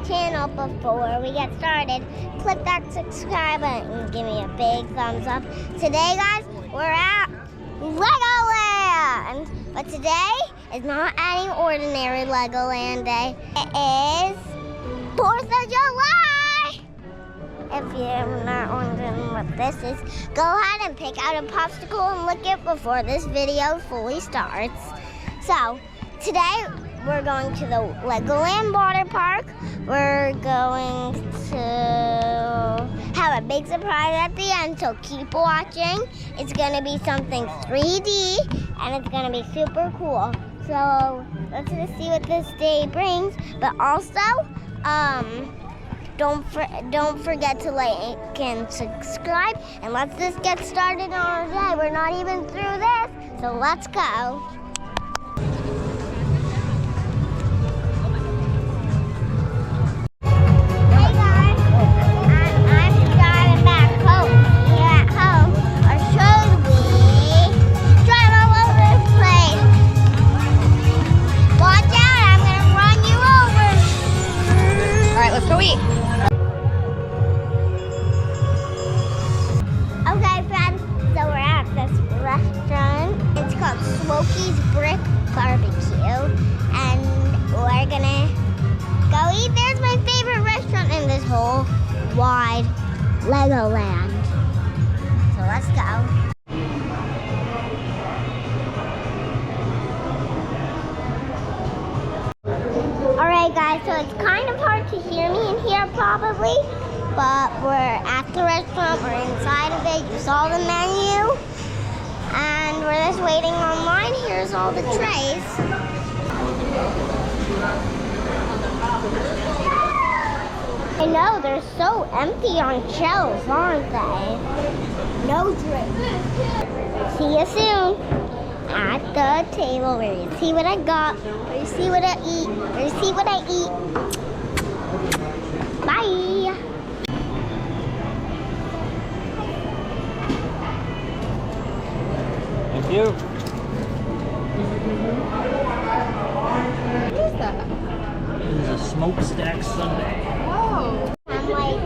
channel before we get started, click that subscribe button and give me a big thumbs up. Today, guys, we're at LEGOLAND. But today is not any ordinary LEGOLAND day. It is 4th of July. If you're not wondering what this is, go ahead and pick out a popsicle and lick it before this video fully starts. So, today we're going to the LEGOLAND water park. We're going to have a big surprise at the end, so keep watching. It's gonna be something 3D and it's gonna be super cool. So let's just see what this day brings. But also, don't forget to like and subscribe, and let's just get started on our day. We're not even through this, so let's go. Hey guys, I'm driving back home. Here at home, or should we drive all over this place? Watch out, I'm gonna run you over. All right, let's go eat. Okay, friends, so we're at this restaurant. It's called Smokey's Brick Barbecue, and we're gonna go eat. There's my favorite restaurant in this whole wide LEGOLAND. So let's go. Alright guys, so it's kind of hard to hear me in here probably, but we're at the restaurant, we're inside of it, you saw the menu, and we're just waiting online. Here's all the trays. I know, they're so empty on shelves, aren't they? No drink. See you soon at the table where you see what I got, where you see what I eat, where you see what I eat. Bye. Thank you. What is that? This is a smokestack sundae. Oh. I'm like,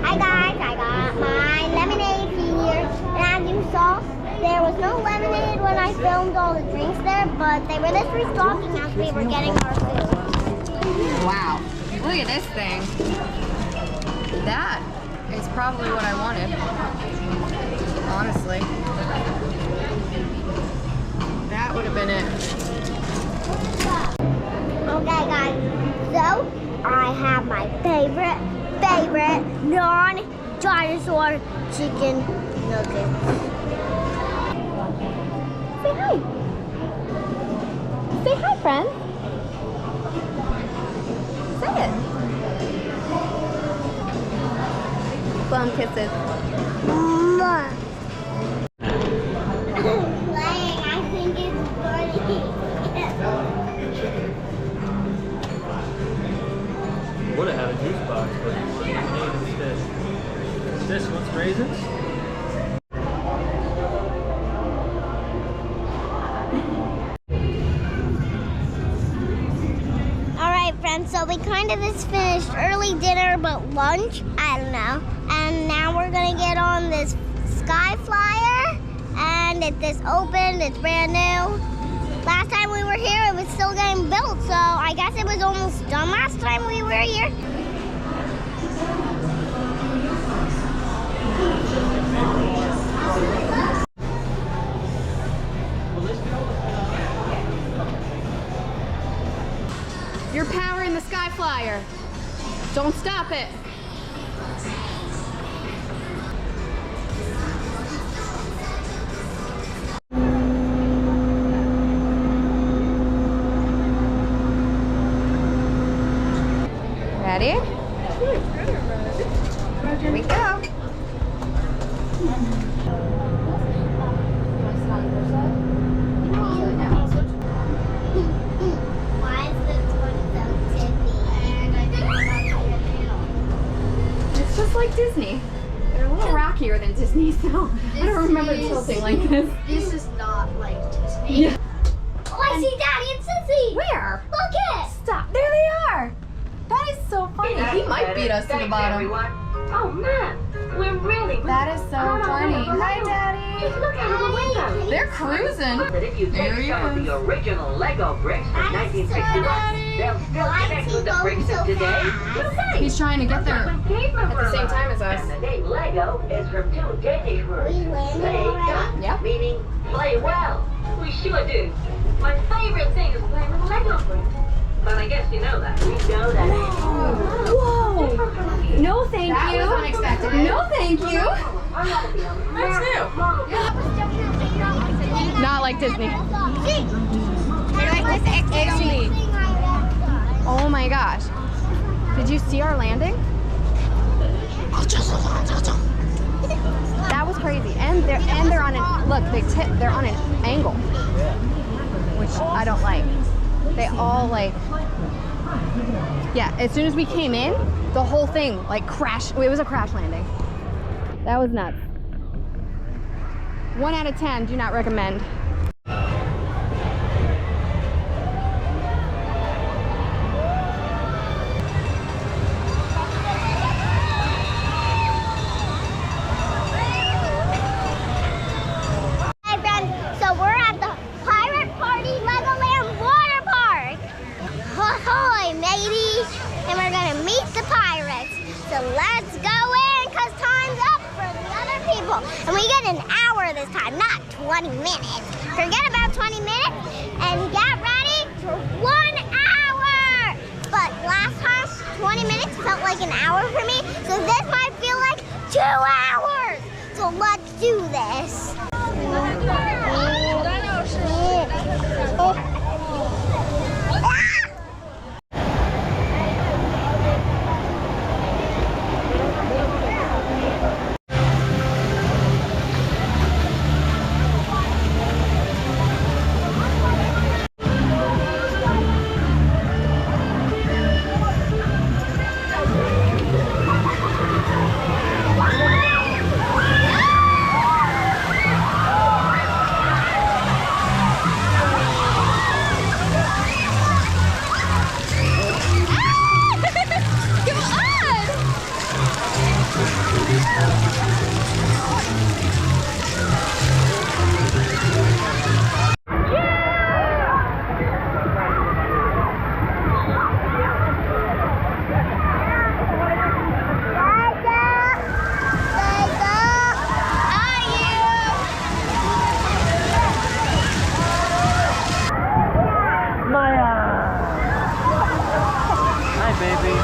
hi guys, I got my lemonade here. And as you saw, there was no lemonade when I filmed all the drinks there, but they were just restocking as we were getting our food. Wow. Look at this thing. That is probably what I wanted. Honestly. That would have been it. Okay guys, so I have my favorite non-dinosaur chicken nuggets. Say hi. Say hi, friend. Say it. Bum kisses. Mwah. Playing, I think it's funny. Would have had a juice box, but lemonade instead. This one's raisins. Alright friends, so we kind of just finished early dinner, but lunch, I don't know. And now we're gonna get on this Skyflyer, and it's just opened, it's brand new. Last time we were here, it was still getting built, so I guess it was almost done last time we were here. You're powering the Skyflyer. Don't stop it. Ready? Here we go. Why is this one so tippy? It's just like Disney. They're a little rockier than Disney, so I don't remember tilting like this. This is not like Disney. Yeah. Oh, I see Daddy and Sissy. Where? Look it. Stop. There they are. That is so funny. He might beat us to the bottom. Oh man, we're really. That is so funny. Hi, Daddy. Just look out of the window. They're cruising. That if you There take he some of is. the original Lego bricks from 1961, they'll still connect with the bricks of today. He's trying to get there at the same time as us. And the name Lego is from two Danish words. Lega, Yep. meaning play well. We sure do. My favorite thing is playing with Lego bricks. But I guess you know that. We know that. Whoa. No, thank you. That was unexpected. No, thank you. That's new. Not like Disney. Oh my gosh. Did you see our landing? That was crazy. And they're on an look, they're on an angle. Which I don't like. They all like, yeah, as soon as we came in, the whole thing like crashed. It was a crash landing. That was nuts. 1 out of 10, do not recommend. Hey friends, so we're at the Pirate Party Legoland Water Park. Ahoy, mateys! And we're gonna meet the pirates. So let's go in, cause time's up for the other people. And we get an hour this time, not 20 minutes. Forget about 20 minutes and get ready for 1 hour. But last time, 20 minutes felt like an hour for me. So this might feel like 2 hours. So let's do this. Hi, baby.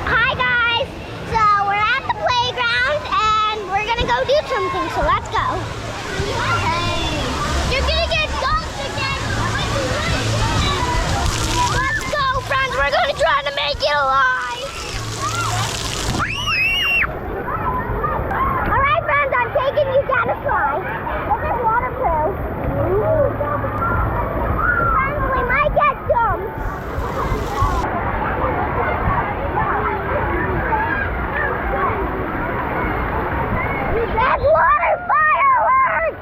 Hi guys. So we're at the playground and we're gonna go do something. So let's go. You're gonna get dunked again. Let's go, friends. We're gonna try to make it alive. All right, friends. I'm taking you down a slide. This is waterproof. Friends, we might get dumped. That's water fireworks!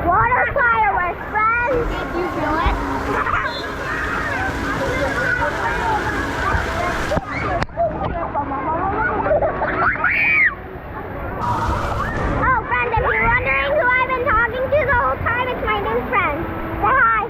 Water fireworks, friends! You feel it? Oh, friends, if you're wondering who I've been talking to the whole time, it's my new friend. Say hi.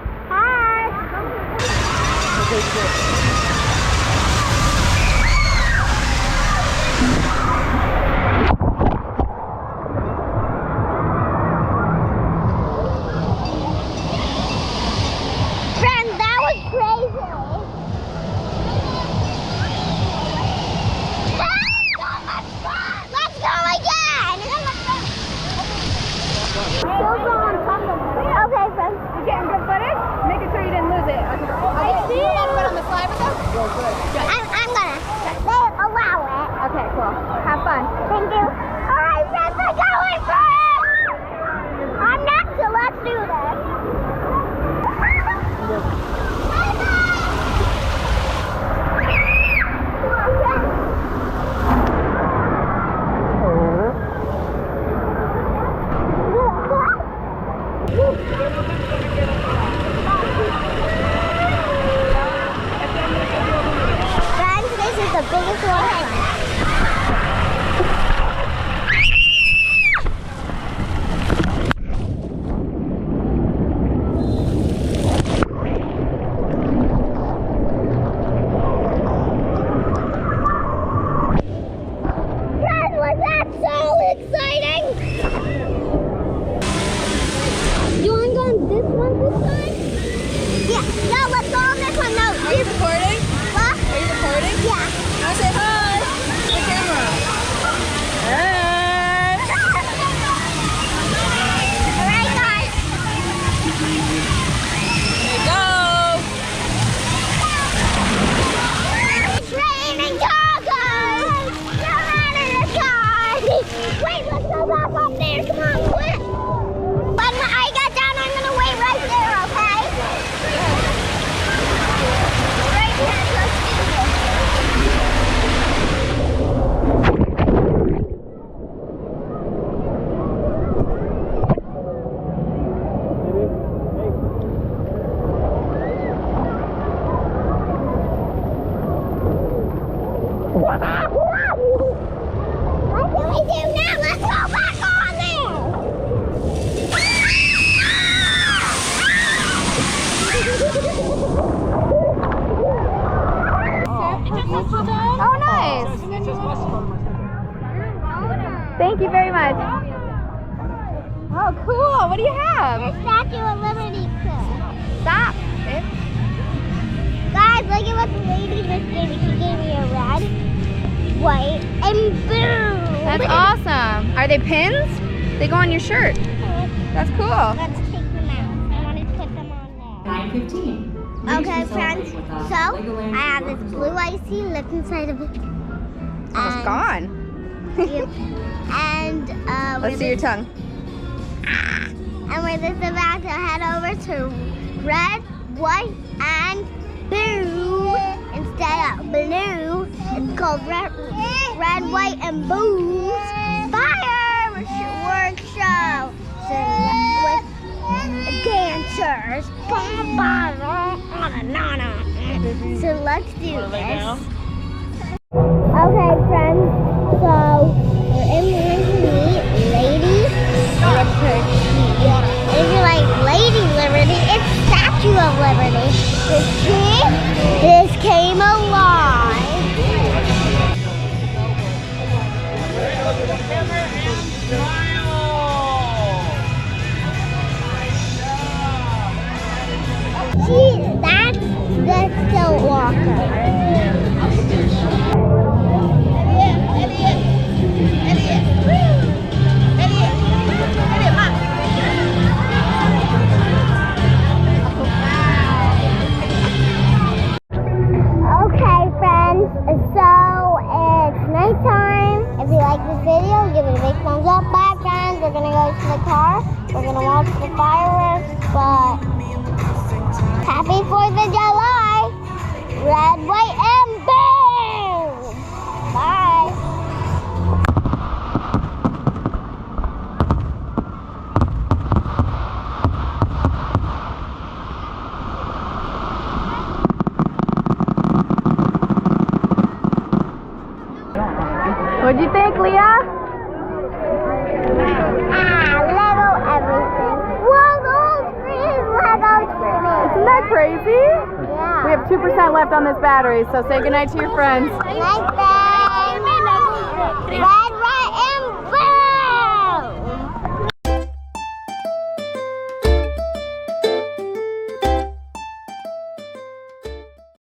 Friends, that was crazy. Let's go again. Okay, friends. You're getting good footage? Making sure you didn't lose it. I see you. On the slide with us? What do we do now? Let's go back on there! Oh, nice. Thank you very much. Oh, cool. What do you have? The Statue of Liberty clip. Stop. Babe. Guys, look at what the lady just gave me. She gave me a red, white, and blue. That's awesome. Are they pins? They go on your shirt. That's cool. Let's take them out. I want to put them on there. 9:15. Okay, friends. So, I have this blue icy. Look inside of it. Almost gone. And Let's see your tongue. And we're just about to head over to red, white, and blue. Instead of blue, it's called red, white, and blues fireworks show. So with dancers. So let's do this. Okay, friends. So we're in line to meet Lady Liberty. If you like Lady Liberty, it's Statue of Liberty. This came alive. Gee, that's the still walker. Okay, friends, so it's nighttime. If you like this video, give it a big thumbs up. Bye, friends. We're gonna go to the car. We're gonna watch the fireworks, but happy 4th of July! Red, white, and boom! Bye. What'd you think, Leah? Lego everything. Whoa, the whole screen is Legos for me. Isn't that crazy? Yeah. We have 2% left on this battery, so say goodnight to your friends. Nice